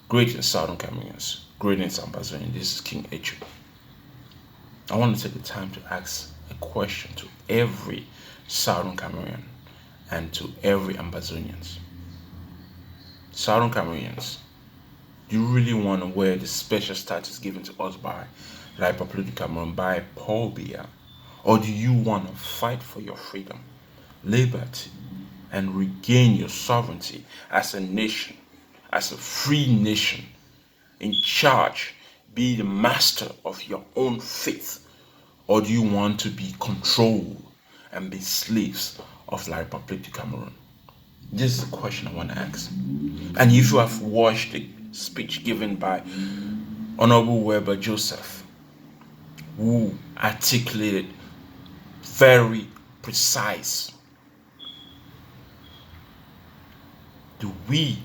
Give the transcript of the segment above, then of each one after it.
Greetings, Southern Cameroonians. Greetings, Ambazonians. This is King H. I want to take the time to ask a question to every Southern Cameroonian and to every Ambazonians. Southern Cameroonians, do you really want to wear the special status given to us by the Republic of Cameroon by Paul Biya? Or do you want to fight for your freedom, liberty, and regain your sovereignty as a nation, as a free nation, in charge, be the master of your own faith? Or do you want to be controlled and be slaves of the Republic of Cameroon? This is the question I want to ask. And if you have watched the speech given by Honorable Weber Joseph, who articulated very precise, do we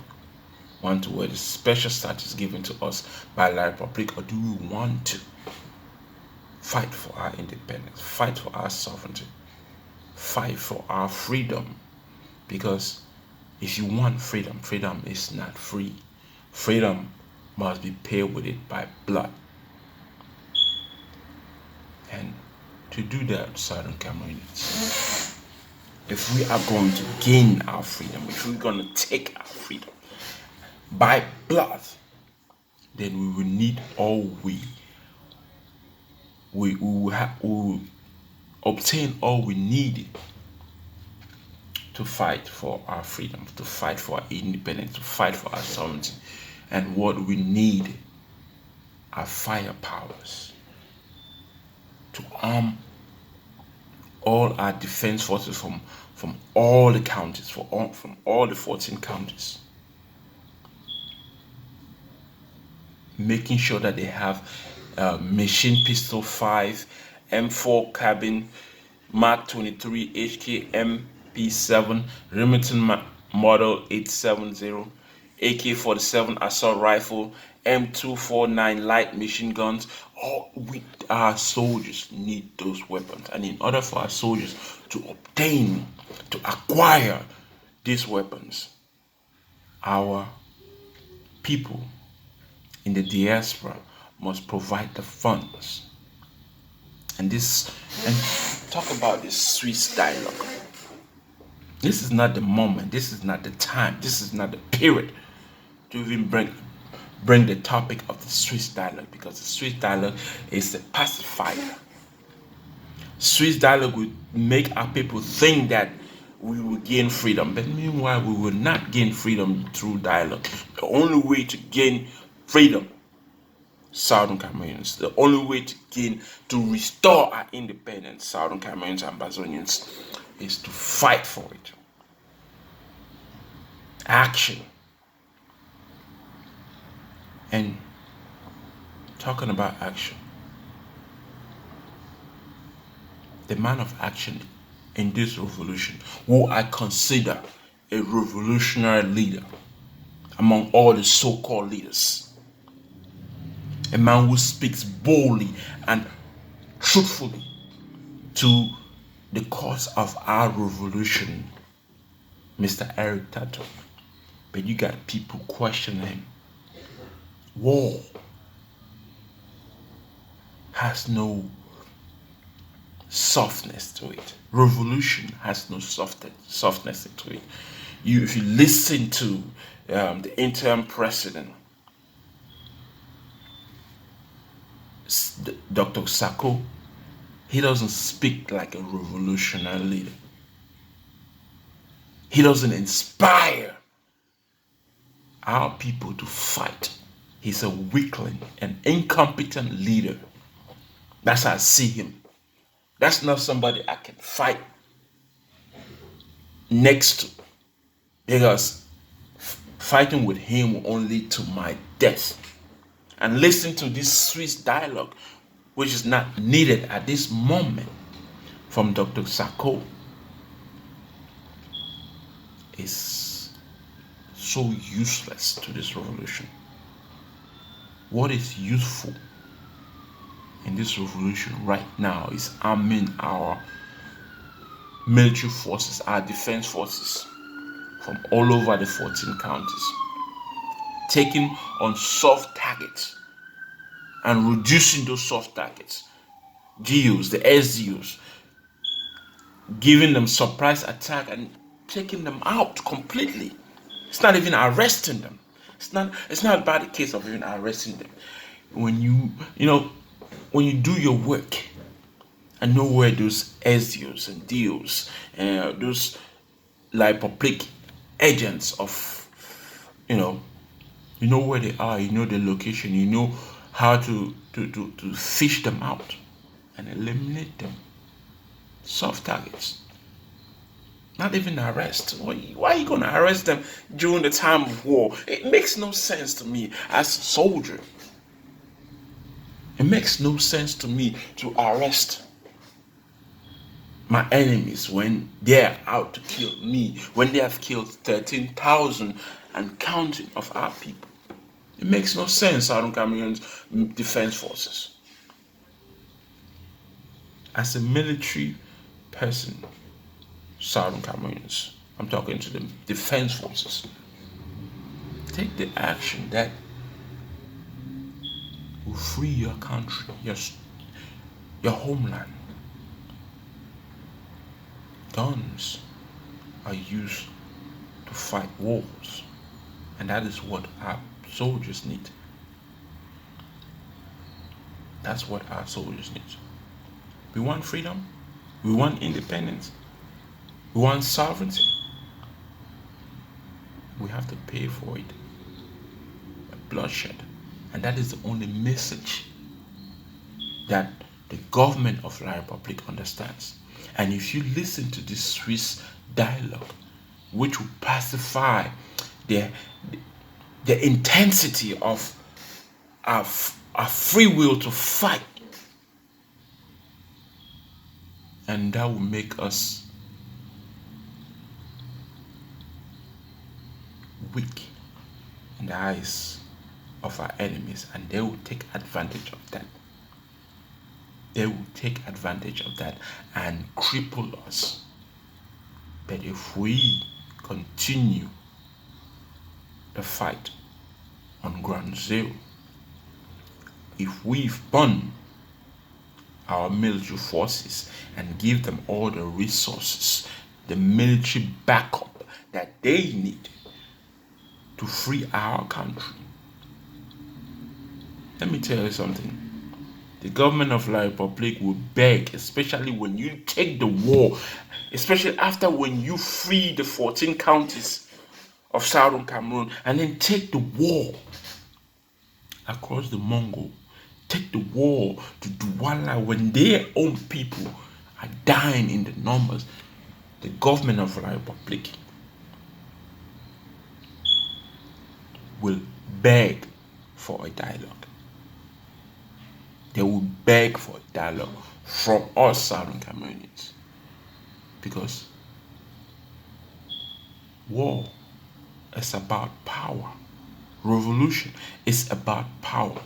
want to wear the special status given to us by the Republic, or do we want to fight for our independence, fight for our sovereignty, fight for our freedom? Because if you want freedom, freedom is not free. Freedom must be paid with it by blood. And to do that, Southern Cameroonians, if we are going to gain our freedom, if we're going to take our freedom by blood, then we will need all we will obtain all we need to fight for our freedom, to fight for our independence, to fight for our sovereignty. And what we need are fire powers to arm all our defense forces from all the counties, from all the 14 counties, making sure that they have machine pistol 5, M4 carbine, Mark 23 HK MP7, Remington model 870, AK-47 assault rifle, M249 light machine guns. All our soldiers need those weapons, and in order for our soldiers to acquire these weapons, our people in the diaspora must provide the funds. And talk about this Swiss dialogue. This is not the moment, this is not the time, this is not the period to even bring the topic of the Swiss dialogue, because the Swiss dialogue is a pacifier. Swiss dialogue will make our people think that we will gain freedom, but meanwhile we will not gain freedom through dialogue. The only way to gain freedom, Southern Cameroonians, the only way to restore our independence, Southern Cameroonians and Ambazonians, is to fight for it. Action. And talking about action, the man of action in this revolution, who I consider a revolutionary leader among all the so-called leaders, a man who speaks boldly and truthfully to the cause of our revolution, Mr. Eric Tato. But you got people questioning him. War has no softness to it. Revolution has no softness to it. If you listen to the interim president, Dr. Sako, he doesn't speak like a revolutionary leader. He doesn't inspire our people to fight. He's a weakling, an incompetent leader. That's how I see him. That's not somebody I can fight next to, because fighting with him will only lead to my death. And listen to this Swiss dialogue, which is not needed at this moment, from Dr. Sako, is so useless to this revolution. What is useful in this revolution right now is arming our military forces, our defense forces from all over the 14 counties, taking on soft targets and reducing those soft targets, GUs, the SDUs, giving them surprise attack and taking them out completely. It's not even arresting them. It's not about the case of even arresting them. When when you do your work and know where those SDOs and DOs and those like public agents of you know where they are, you know the location, you know how to fish them out and eliminate them. Soft targets. Not even arrest. Why are you going to arrest them during the time of war? It makes no sense to me as a soldier. It makes no sense to me to arrest my enemies when they're out to kill me, when they have killed 13,000 and counting of our people. It makes no sense, Southern Cameroon's defense forces. As a military person, Southern Cameroonians, I'm talking to the defense forces, take the action that will free your country, your homeland. Guns are used to fight wars, and that is what our soldiers need. That's what our soldiers need. We want freedom, we want independence, we want sovereignty. We have to pay for it. Bloodshed. And that is the only message that the government of the Republic understands. And if you listen to this Swiss dialogue, which will pacify the intensity of our free will to fight, and that will make us weak in the eyes of our enemies, and they will take advantage of that. They will take advantage of that and cripple us. But if we continue the fight on ground zero, if we fund our military forces and give them all the resources, the military backup that they need to free our country, let me tell you something. The government of La Republic will beg, especially when you take the war, especially after when you free the 14 counties of Southern Cameroon and then take the war across the Mongol, take the war to Douala when their own people are dying in the numbers. The government of La Republic will beg for a dialogue. They will beg for a dialogue from us Southern Cameroonians, because war is about power. Revolution is about power.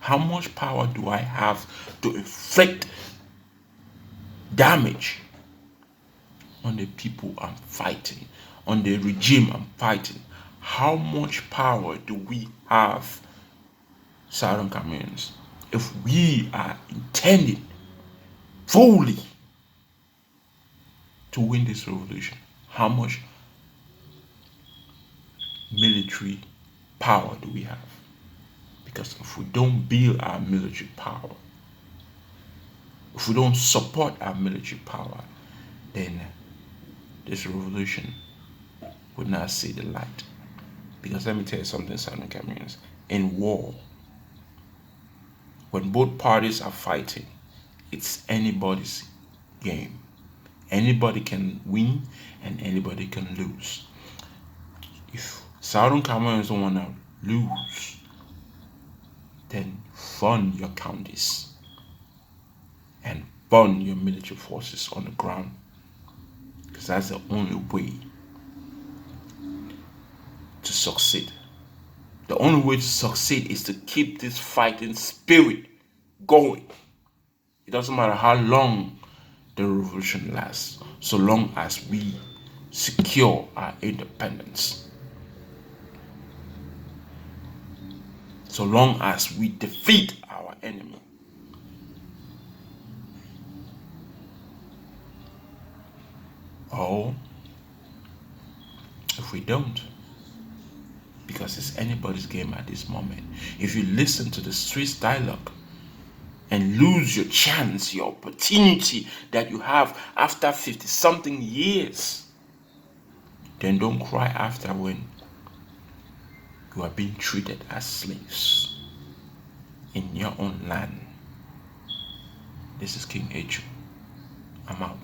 How much power do I have to inflict damage on the people I'm fighting, on the regime I'm fighting? How much power do we have, Southern Cameroonians, if we are intending fully to win this revolution? How much military power do we have? Because if we don't build our military power, if we don't support our military power, then this revolution would not see the light. Because let me tell you something, Southern Cameroonians, in war, when both parties are fighting, it's anybody's game. Anybody can win and anybody can lose. If Southern Cameroonians don't want to lose, then fund your counties and fund your military forces on the ground, because that's the only way to succeed. The only way to succeed is to keep this fighting spirit going. It doesn't matter how long the revolution lasts, so long as we secure our independence. so long as we defeat our enemy. Or if we don't, because it's anybody's game at this moment. If you listen to the streets dialogue and lose your chance, your opportunity that you have after 50 something years, then don't cry after when you are being treated as slaves in your own land. This is King Eju. I'm out.